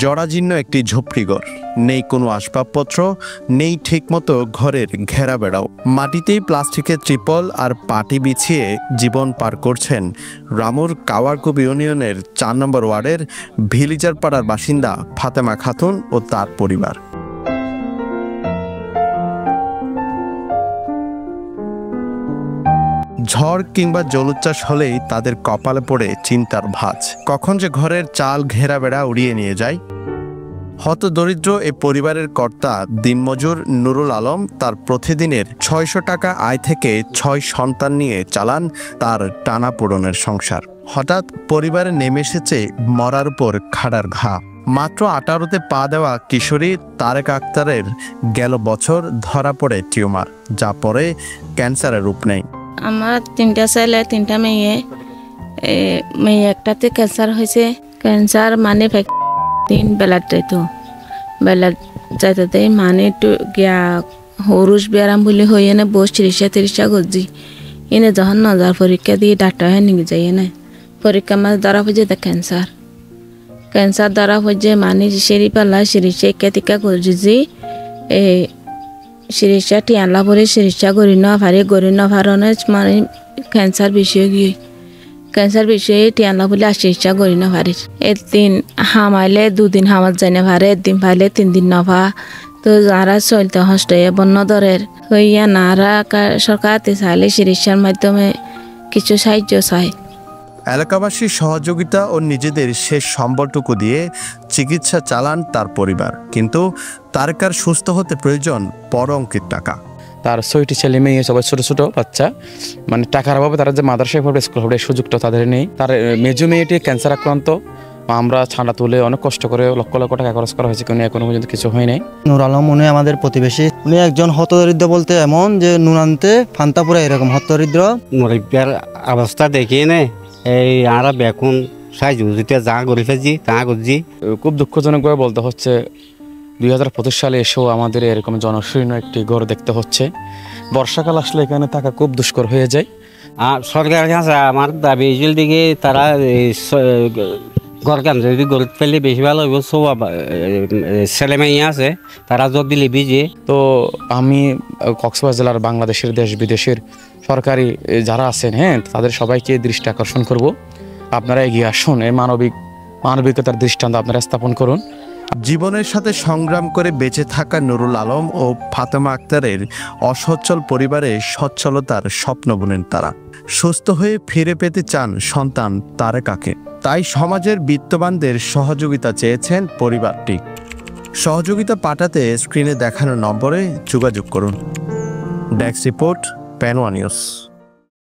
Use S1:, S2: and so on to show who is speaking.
S1: জরাজীর্ণ একটি ঝুপড়িঘর, নেই কোনো আসবাবপত্র, নেই ঠিকমতো ঘরের ঘেরা বেড়াও। মাটিতেই প্লাস্টিকের ত্রিপল আর পাটি বিছিয়ে জীবন পার করছেন রামুর কাওয়ারকুপ ইউনিয়নের ৪ নম্বর ওয়ার্ডের ভিলিজার পাড়ার বাসিন্দা ফাতেমা খাতুন ও তার পরিবার। ঝড় কিংবা জলোচ্ছ্বাস হলেই তাদের কপালে পড়ে চিন্তার ভাঁজ, কখন যে ঘরের চাল ঘেরা বেড়া উড়িয়ে নিয়ে যায়। হতদরিদ্র এ পরিবারের কর্তা দিনমজুর নুরুল আলম তার প্রতিদিনের ৬০০ টাকা আয় থেকে ৬ সন্তান নিয়ে চালান তার টানাপোড়েনের সংসার। হঠাৎ পরিবারে নেমে এসেছে মরার উপর খাড়ার ঘা। মাত্র ১৮তে পা দেওয়া কিশোরী তারেক আক্তারের গেল বছর ধরা পড়ে টিউমার, যা পরে ক্যান্সারের রূপ নেয়।
S2: আমার ৩টা ছেলে 3টা মেয়ে। মেয়ে একটাতে ক্যান্সার হয়েছে। ক্যান্সার মানে 3 বেলার যাইতো, বেলার যাইতে মানে একটু গিয়া হরুষ ব্যায়াম বলে হয়ে এনে বস ৩০ করছি। এনে যখন নজর পরীক্ষা দিয়ে ডাক্তার হয়ে নিয়ে যাই এনে পরীক্ষা মাঝে ধরা হয়েছে ক্যান্সার। ক্যান্সার ধরা হয়েছে মানে সিঁড়ি পাল্লা সিরিজা টিকা করছি। সিরিজা টিয়ালা পরে সিরিজা গড়ি নফারণে মানে ক্যান্সার বিষয়ে গিয়ে ক্যান্সার বিষয়ে টিয়ালা বলে চিকিৎসা করি না পারি। একদিন হামাইলে 2 দিন হামার যাই না পারে, একদিন পাইলে 3 দিন নফা। তো যারা চলতে হস্ত বন্য দরের হইয়া নারা সরকারতে চাইলে চিকিৎসার মাধ্যমে কিছু সাহায্য চায়।
S1: এলাকাবাসীর সহযোগিতা ও নিজেদের শেষ সম্বলটুকু দিয়ে চিকিৎসা চালান তার পরিবার, কিন্তু তারেকার সুস্থ হতে প্রয়োজন বড় অঙ্কের টাকা।
S3: তার 6টি ছেলে মেয়ে, সবাই ছোট ছোট বাচ্চা, মানে টাকার অভাবে তারা যে মাদ্রাসায় পড়বে, স্কুল পড়বে সুযোগটা তাদের নেই। তার মেজো মেয়েটি ক্যান্সার আক্রান্ত। আমরা ছাড়া তুলে অনেক কষ্ট করে লক্ষ লক্ষ টাকা খরচ করা হয়েছে, কিন্তু এখনো পর্যন্ত কিছু হয় নাই।
S4: নূর আলম উনি আমাদের প্রতিবেশী। উনি একজন হতদরিদ্র বলতে এমন যে নুন আনতে ফান্তাপুরা এরকম হতদরিদ্র।
S5: মরিবার অবস্থা দেখিয়ে নেই এই আর বেকুন সাইজুতে যা করে ফেলছি তা করছি।
S3: খুব দুঃখজনকভাবে বলতে হচ্ছে 2025 সালে এসেও আমাদের এরকম জনশীর্ণ একটি ঘর দেখতে হচ্ছে। বর্ষাকাল আসলে এখানে থাকা খুব দুষ্কর হয়ে যায়।
S5: আর সরকারের কাছে আমার দাবি দিকে তারা ঘর কাম যদি গড়ে ফেলে বেশি ভালো হইব। সব ছেলে মেয়ে আছে তারা যোগ দিলে বিজে।
S3: তো আমি কক্সবাজার জেলার বাংলাদেশের দেশ বিদেশের সরকারি যারা আছেন, হ্যাঁ, তাদের সবাইকে দৃষ্টি আকর্ষণ করব, আপনারা এগিয়ে আসুন, এই মানবিকতার দৃষ্টান্ত আপনারা স্থাপন করুন।
S1: জীবনের সাথে সংগ্রাম করে বেঁচে থাকা নুরুল আলম ও ফাতেমা আক্তারের অসচ্ছল পরিবারে সচ্ছলতার স্বপ্ন বুনেন তারা। সুস্থ হয়ে ফিরে পেতে চান সন্তান তারেকাকে। তাই সমাজের বিত্তবানদের সহযোগিতা চেয়েছেন পরিবারটি। সহযোগিতা পাঠাতে স্ক্রিনে দেখানো নম্বরে যোগাযোগ করুন। ডেস্ক রিপোর্ট, পেনওয়া নিউজ।